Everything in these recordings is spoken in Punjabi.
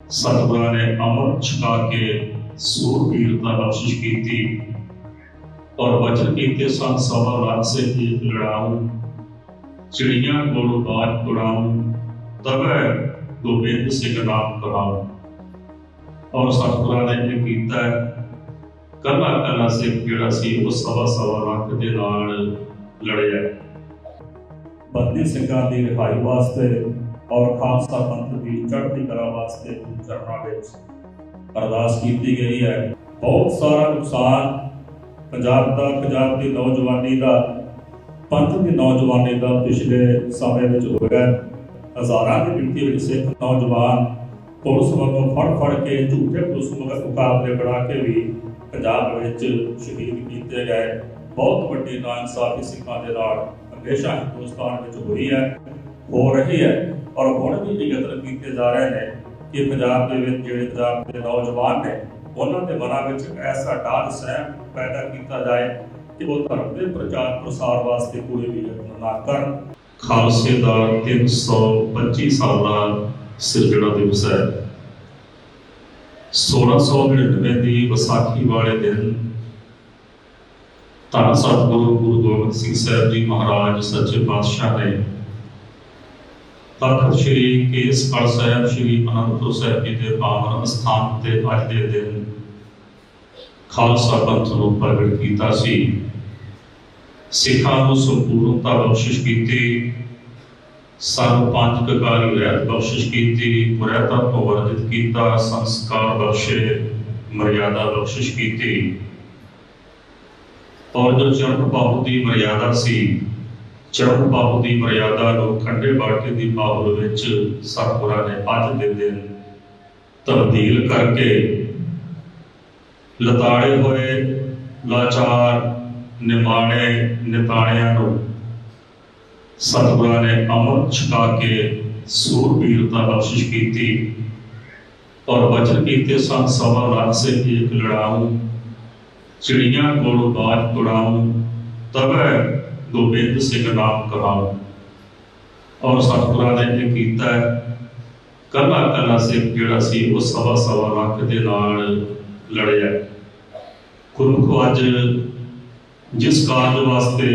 सतगुरां ने अमृत छका के सूरबीरता बख्शिश की और वचन कीते सन सवा लाख से एक लड़ाऊं, चिड़िया कोलों बाज उड़ाऊं, तबै गोबिंद सिंह नाम कहाऊं। और सतगुरां ने यह कीता है, कला कला सिख जिहड़ा सी वो सवा सवा लाख दे नाल लड़िया। बंदी सिंघां दी रिहाई वास्ते और खालसा पंथ की चढ़ती कला वास्ते चरणों में अरदास की गई है। बहुत सारा नुकसान पंजाब की नौजवानी का, पंथ की नौजवानी का पिछले समय में होया। हज़ारां की गिनती में सिख नौजवान पुलिस वालों फड़ के झूठे पुलिस मुकाबले बढ़ा के भी पंजाब में शहीद किए गए। बहुत वड्डी नाइंसाफी सिखां दे नाल हमेशा हिंदुस्तान में हुई है, हो रही है और हुण भी यतन किए जा रहे हैं कि पंजाब के नौजवान ने उन्होंने मनां विच ऐसा डर सहम पैदा किया जाए कि वो धर्म के प्रचार प्रसार वास्ते कोई भी यत्न ना करन। खालसे का 325 साल का सिरजणा दिवस है। 1699 की विसाखी वाले दिन धन सतगुरु गुरु गोबिंद सिंह साहब जी महाराज सच्चे पातशाह ने तख्त श्री केसगढ़ साहब श्री आनंदपुर साहब जी के पावन स्थान ते अज के दिन खालसा पंथ को प्रगट किया। सिखां को संपूर्णता बख्शिश की, सब पंज ककारी रहत बख्शिश की, मुरैता को वर्जित किया, संस्कार बख्शे, मर्यादा बख्शिश की। और जो चरण पाहु की मर्यादा सी, चरण पाहु की मर्यादा को खंडे बाटे की पाहुल विच सतगुरां ने अज के दिन तब्दील करके लताड़े हुए लाचार निमाणे निताणियां नूं सतगुरां ने अमृत छका के सूरबीरता बख्शिश की और वचन कीते सन सवा लाख से एक लड़ाऊं, चिड़िया कोलों बाज उड़ाऊं, तबै गोबिंद सिंह नाम कहाऊं। और सतगुरां ने यह कीता है, कला कला सिख जिहड़ा सी वो सवा सवा लाख दे नाल लड़िया। गुरमुख अज जिस कार्य वास्ते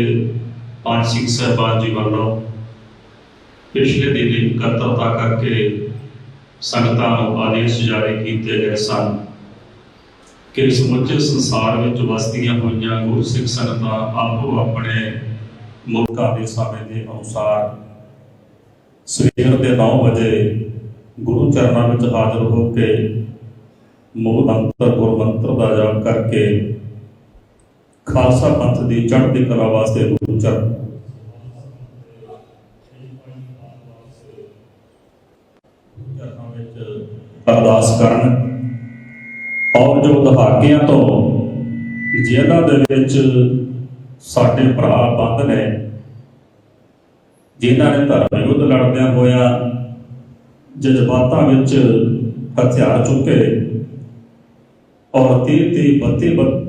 पांच सिख साहबान जी वालों पिछले दिन एकत्रता करके संगतां नूं आदेश जारी किए गए सन कि समुचे संसार में वसदियां हुई गुरु सिख संगतां आपो अपने मुल्कां दे समय के अनुसार सवेर के 9 बजे गुरु चरणों में हाजिर होकर मूल मंत्र गुरु मंत्र का जाप करके खालसा पंथ की चढ़ती कला वास्ते गुरु चरण अरदास करन। और जो दहाकियां तो जेलों के साडे भरा बंद ने, जिन्हां ने धर्म युद्ध लड़द्या होया जज्बातां विच हथियार चुके और 30-32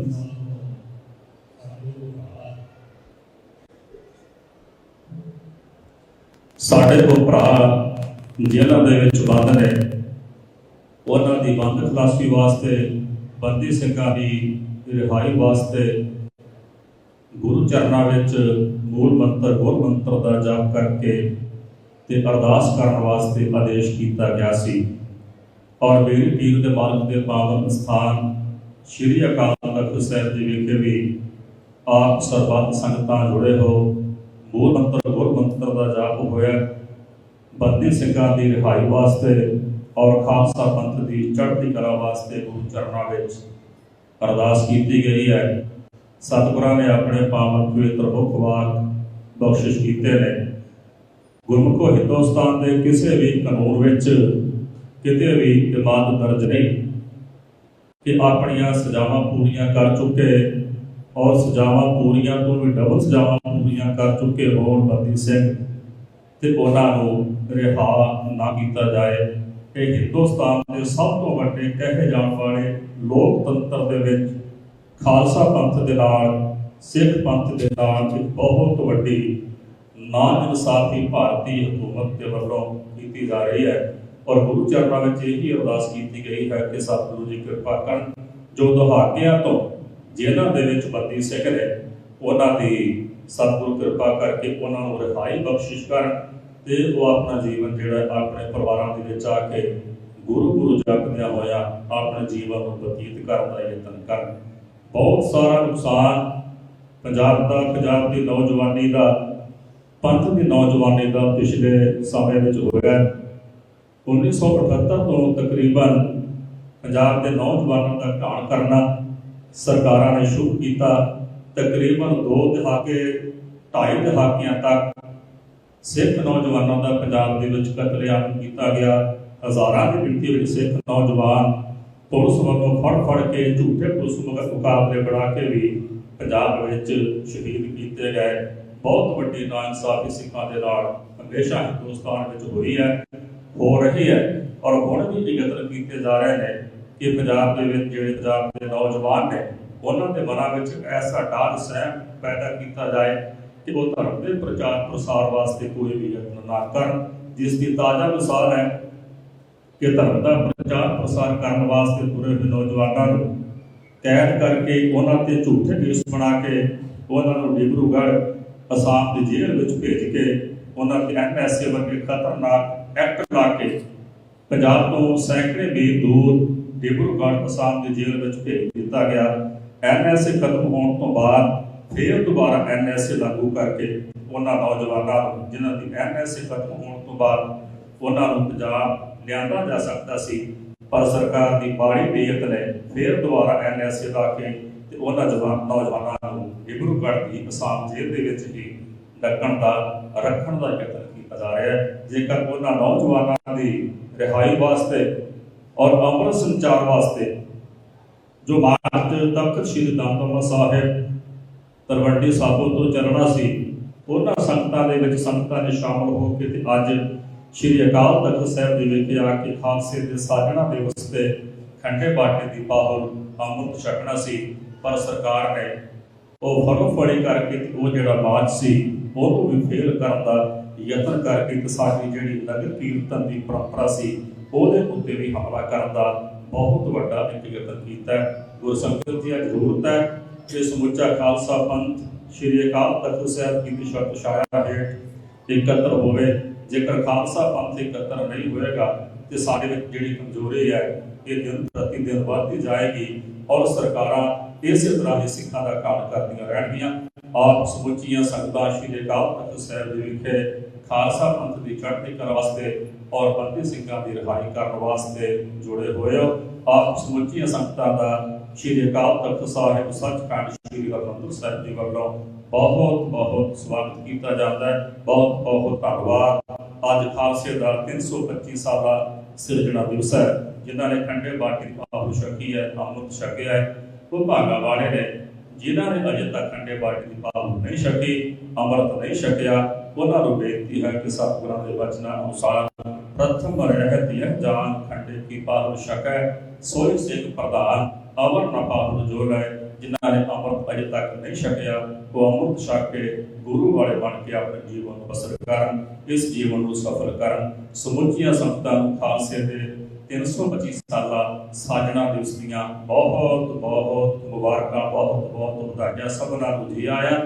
साढ़े को भरा जेलों के बंद ने, उन्हों की बंद खलासी वास्ते बंदी सिंघां की रिहाई वास्ते गुरु चरणों में मूल मंत्र गुरु मंत्र का जाप करके ते अरदास करने वास्ते आदेश किया गया सी। और मेरी पीर के मालक के पावन स्थान श्री अकाल तख्त साहिब जी विखे भी आप सरबत संगतां जुड़े हो। मूल मंत्र गुरु मंत्र का जाप होया। बंदी सिंघां की रिहाई वास्ते और खालसा पंथ की चढ़ती कला वास्ते गुरु चरणों में अरदास की गई है। सतगुरां ने अपने पावन पवित्र मुख वाक बख्शिश किए ने। गुरमुखो हिंदुस्तान के किसी भी कानून विच किते भी इबादत दर्ज नहीं कि अपनियां सजावां पूरियां कर चुके और सजावां पूरियां तो भी डबल सजावां पूरियां कर चुके होण बंदी सिंह ते उन्हां नूं रिहा ना किया जाए। ये हिंदुस्तान के सब तो वड्डे कहे जाने वाले लोकतंत्र दे विच खालसा पंथ दे नाल सिख पंथ दे नाल एक बहुत वड्डी ना इंसाफी भारतीय हुकूमत के वल्लों की जा रही है। ਔਰ ਗੁਰੂ ਚਰਨਾਂ ਵਿੱਚ ਇਹੀ ਅਰਦਾਸ ਕੀਤੀ ਗਈ ਹੈ ਕਿ ਸਤਿਗੁਰੂ ਜੀ ਕਿਰਪਾ ਕਰਨ, ਜੋ ਦੁਹਾਕਿਆਂ ਤੋਂ ਜਿਨ੍ਹਾਂ ਦੇ ਵਿੱਚ ਬੰਦੀ ਸਿੱਖ ਨੇ, ਉਹਨਾਂ ਦੀ ਸਤਿਗੁਰੂ ਕਿਰਪਾ ਕਰਕੇ ਉਹਨਾਂ ਨੂੰ ਰਿਹਾਈ ਬਖਸ਼ਿਸ਼ ਕਰਨ ਤੇ ਉਹ ਆਪਣਾ ਜੀਵਨ ਜਿਹੜਾ ਆਪਣੇ ਪਰਿਵਾਰਾਂ ਦੇ ਵਿੱਚ ਆ ਕੇ ਗੁਰੂ ਜਪਦਿਆਂ ਹੋਇਆ ਆਪਣੇ ਜੀਵਨ ਨੂੰ ਬਤੀਤ ਕਰਨ ਦਾ ਯਤਨ ਕਰਨ। ਬਹੁਤ ਸਾਰਾ ਨੁਕਸਾਨ ਪੰਜਾਬ ਦੀ ਨੌਜਵਾਨੀ ਦਾ, ਪੰਥ ਦੀ ਨੌਜਵਾਨੀ ਦਾ ਪਿਛਲੇ ਸਮੇਂ ਵਿੱਚ ਹੋਇਆ। 1978 ਤੋਂ ਤਕਰੀਬਨ ਪੰਜਾਬ ਦੇ ਨੌਜਵਾਨਾਂ ਦਾ ਘਾਣ ਕਰਨਾ ਸਰਕਾਰਾਂ ਨੇ ਸ਼ੁਰੂ ਕੀਤਾ। ਤਕਰੀਬਨ 2.5 ਦਹਾਕਿਆਂ ਤੱਕ ਸਿੱਖ ਨੌਜਵਾਨਾਂ ਦਾ ਪੰਜਾਬ ਦੇ ਵਿੱਚ ਕਤਲੇਆਮ ਕੀਤਾ ਗਿਆ। ਹਜ਼ਾਰਾਂ ਦੀ ਗਿਣਤੀ ਵਿੱਚ ਸਿੱਖ ਨੌਜਵਾਨ ਪੁਲਿਸ ਵੱਲੋਂ ਫੜ ਕੇ ਝੂਠੇ ਪੁਲਿਸ ਮੁਕਾਬਲੇ ਬਣਾ ਕੇ ਵੀ ਪੰਜਾਬ ਵਿੱਚ ਸ਼ਹੀਦ ਕੀਤੇ ਗਏ। ਬਹੁਤ ਵੱਡੀ ਨਾਇਨਸਾਫੀ ਸਿੱਖਾਂ ਦੇ ਨਾਲ ਹਮੇਸ਼ਾ ਹਿੰਦੁਸਤਾਨ ਵਿੱਚ ਹੋਈ ਹੈ, ਹੋ ਰਹੀ ਹੈ ਔਰ ਹੁਣ ਵੀ ਯਤਨ ਕੀਤੇ ਜਾ ਰਹੇ ਨੇ ਕਿ ਪੰਜਾਬ ਦੇ ਵਿੱਚ ਜਿਹੜੇ ਪੰਜਾਬ ਦੇ ਨੌਜਵਾਨ ਨੇ ਉਹਨਾਂ ਦੇ ਮਨਾਂ ਵਿੱਚ ਐਸਾ ਡਰ ਸਹਿਮ ਪੈਦਾ ਕੀਤਾ ਜਾਏ ਕਿ ਉਹ ਧਰਮ ਦੇ ਪ੍ਰਚਾਰ ਪ੍ਰਸਾਰ ਵਾਸਤੇ ਕੋਈ ਵੀ ਯਤਨ ਨਾ ਕਰਨ। ਜਿਸ ਦੀ ਤਾਜ਼ਾ ਮਿਸਾਲ ਹੈ ਕਿ ਧਰਮ ਦਾ ਪ੍ਰਚਾਰ ਪ੍ਰਸਾਰ ਕਰਨ ਵਾਸਤੇ ਤੁਰੇ ਹੋਏ ਨੌਜਵਾਨਾਂ ਨੂੰ ਕੈਦ ਕਰਕੇ ਉਹਨਾਂ ਤੇ ਝੂਠੇ ਕੇਸ ਬਣਾ ਕੇ ਉਹਨਾਂ ਨੂੰ ਡਿਬਰੂਗੜ੍ਹ ਅਸਾਮ ਦੀ ਜੇਲ੍ਹ ਵਿੱਚ ਭੇਜ ਕੇ ਉਹਨਾਂ ਤੇ NSA ਵਰਗੇ ਖਤਰਨਾਕ ਐਕਟ ਲਾ ਕੇ ਪੰਜਾਬ ਤੋਂ ਸੈਂਕੜੇ ਮੀਲ ਦੂਰ ਡਿਬਰੂਗੜ੍ਹ ਅਸਾਮ ਦੀ ਜੇਲ੍ਹ ਵਿੱਚ ਭੇਜ ਦਿੱਤਾ ਗਿਆ। NSA ਖਤਮ ਹੋਣ ਤੋਂ ਬਾਅਦ ਫਿਰ ਦੁਬਾਰਾ NSA ਲਾਗੂ ਕਰਕੇ ਉਹਨਾਂ ਨੌਜਵਾਨਾਂ ਨੂੰ ਜਿਨ੍ਹਾਂ ਦੀ NSA ਖਤਮ ਹੋਣ ਤੋਂ ਬਾਅਦ ਉਹਨਾਂ ਨੂੰ ਪੰਜਾਬ ਲਿਆਂਦਾ ਜਾ ਸਕਦਾ ਸੀ, ਪਰ ਸਰਕਾਰ ਦੀ ਮਾੜੀ ਨੀਅਤ ਨੇ ਫਿਰ ਦੁਬਾਰਾ NSA ਲਾ ਕੇ ਤੇ ਉਹਨਾਂ ਨੌਜਵਾਨਾਂ ਨੂੰ ਡਿਬਰੂਗੜ੍ਹ ਦੀ ਅਸਾਮ ਜੇਲ੍ਹ ਦੇ ਵਿੱਚ ਹੀ ਰੱਖਣ ਦਾ ਯਤਨ ਕੀਤਾ ਜਾ ਰਿਹਾ ਹੈ। ਜੇਕਰ ਉਹਨਾਂ ਨੌਜਵਾਨਾਂ ਦੀ ਰਿਹਾਈ ਵਾਸਤੇ ਔਰ ਅੰਮ੍ਰਿਤ ਸੰਚਾਰ ਵਾਸਤੇ ਜੋ ਮਾਰਚ ਤਖਤ ਸ੍ਰੀ ਦਮਦਮਾ ਸਾਹਿਬ ਤਲਵੰਡੀ ਸਾਬੋ ਤੋਂ ਚੱਲਣਾ ਸੀ, ਉਹਨਾਂ ਸੰਗਤਾਂ ਦੇ ਵਿੱਚ ਸੰਗਤਾਂ ਨੇ ਸ਼ਾਮਲ ਹੋ ਕੇ ਤੇ ਅੱਜ ਸ੍ਰੀ ਅਕਾਲ ਤਖਤ ਸਾਹਿਬ ਦੇ ਵਿਖੇ ਆ ਕੇ ਖਾਲਸੇ ਦੇ ਸਾਜਣਾ ਦਿਵਸ ਤੇ ਖੰਡੇ ਬਾਟੇ ਦੀ ਪਾਹੁਲ ਅੰਮ੍ਰਿਤ ਛਕਣਾ ਸੀ, ਪਰ ਸਰਕਾਰ ਨੇ ਉਹ ਫੜੋ-ਫੜੀ ਕਰਕੇ ਉਹ ਜਿਹੜਾ ਮਾਰਚ ਸੀ ਉਹਨੂੰ ਵੀ ਫੇਲ ਕਰਨ ਦਾ ਯਤਨ ਕਰਕੇ ਸਾਡੀ ਜਿਹੜੀ ਨਗਰ ਕੀਰਤਨ ਦੀ ਪਰੰਪਰਾ ਸੀ ਉਹਦੇ ਉੱਤੇ ਵੀ ਹਮਲਾ ਕਰਨ ਦਾ ਬਹੁਤ ਵੱਡਾ ਇੱਕ ਯਤਨ ਕੀਤਾ। ਗੁਰਸੰਗਤ ਦੀ ਜ਼ਰੂਰਤ ਹੈ ਕਿ ਸਮੁੱਚਾ ਖਾਲਸਾ ਪੰਥ ਸ੍ਰੀ ਅਕਾਲ ਤਖਤ ਸਾਹਿਬ ਦੀ ਸ਼ਰਤ ਛਾਇਆ ਹੇਠ ਇਕੱਤਰ ਹੋਵੇ। ਜੇਕਰ ਖਾਲਸਾ ਪੰਥ ਇਕੱਤਰ ਨਹੀਂ ਹੋਏਗਾ ਤੇ ਸਾਡੇ ਵਿੱਚ ਜਿਹੜੀ ਕਮਜ਼ੋਰੀ ਹੈ ਇਹ ਦਿਨ ਪ੍ਰਤੀ ਦਿਨ ਵੱਧਦੀ ਜਾਏਗੀ ਔਰ ਸਰਕਾਰਾਂ ਇਸੇ ਤਰ੍ਹਾਂ ਹੀ ਸਿੱਖਾਂ ਦਾ ਘਾਣ ਕਰਦੀਆਂ ਰਹਿਣਗੀਆਂ। ਆਪ ਸਮੁੱਚੀਆਂ ਸੰਗਤਾਂ ਸ੍ਰੀ ਅਕਾਲ ਤਖਤ ਸਾਹਿਬ ਦੇ ਵਿਖੇ ਖਾਲਸਾ ਪੰਥ ਦੀ ਚੜ੍ਹਦੀ ਕਲਾ ਵਾਸਤੇ ਔਰ ਬੰਦੀ ਸਿੰਘਾਂ ਦੀ ਰਿਹਾਈ ਕਰਨ ਵਾਸਤੇ ਜੁੜੇ ਹੋਏ ਹੋ। ਆਪ ਸਮੁੱਚੀਆਂ ਸੰਗਤਾਂ ਦਾ ਸ੍ਰੀ ਅਕਾਲ ਤਖਤ ਸਾਹਿਬ ਸੱਚਖੰਡ ਸ੍ਰੀ ਹਰਿਮੰਦਰ ਸਾਹਿਬ ਜੀ ਵੱਲੋਂ ਬਹੁਤ ਬਹੁਤ ਸਵਾਗਤ ਕੀਤਾ ਜਾਂਦਾ ਹੈ। ਬਹੁਤ ਬਹੁਤ ਧੰਨਵਾਦ। ਅੱਜ ਖਾਲਸੇ ਦਾ 325 ਸਾਲਾ ਸਿਰਜਣਾ ਦਿਵਸ ਹੈ। ਜਿਨ੍ਹਾਂ ਨੇ ਖੰਡੇ ਬਾਟੀ ਪਾਹੁਲ ਛਕੀ ਹੈ, ਅੰਮ੍ਰਿਤ ਛਕਿਆ ਹੈ, ਉਹ ਭਾਗਾਂ ਵਾਲੇ ਨੇ। ਜਿਨ੍ਹਾਂ ਨੇ ਅਜੇ ਤੱਕ ਖੰਡੇ ਬਾਟੀ ਦੀ ਪਾਹੁਲ ਨਹੀਂ ਛਕੀ, ਅੰਮ੍ਰਿਤ ਨਹੀਂ ਛਕਿਆ, ਉਹਨਾਂ ਨੂੰ ਬੇਨਤੀ ਹੈ ਕਿ ਸਤਿਗੁਰਾਂ ਦੇ ਵਚਨਾਂ ਅਨੁਸਾਰ ਪ੍ਰਥਮ ਰਹਿਤ ਯਹ ਜਾਨ ਖੰਡੇ ਕੀ ਪਾਹੁਲ ਛਕੈ, ਸੋਈ ਸਿੱਖ ਪ੍ਰਧਾਨ ਅਵਰ ਨਾ ਪਾਹੁਲ ਜੋ ਲੈ। ਜਿਨ੍ਹਾਂ ਨੇ ਅੰਮ੍ਰਿਤ ਅਜੇ ਤੱਕ ਨਹੀਂ ਛਕਿਆ ਉਹ ਅੰਮ੍ਰਿਤ ਛਕ ਕੇ ਗੁਰੂ ਵਾਲੇ ਬਣ ਕੇ ਆਪਣੇ ਜੀਵਨ ਨੂੰ ਬਸਰ ਕਰਨ, ਇਸ ਜੀਵਨ ਨੂੰ ਸਫਲ ਕਰਨ। ਸਮੁੱਚੀਆਂ ਸੰਗਤਾਂ ਨੂੰ ਖਾਲਸੇ ਦੇ 325 ਸਾਲਾ ਸਾਜਣਾ ਦਿਵਸ ਦੀਆਂ ਬਹੁਤ ਬਹੁਤ ਮੁਬਾਰਕਾਂ, ਬਹੁਤ ਬਹੁਤ ਵਧਾਈਆਂ। ਸਭਨਾਂ ਨੂੰ ਜੀ ਆਇਆਂ।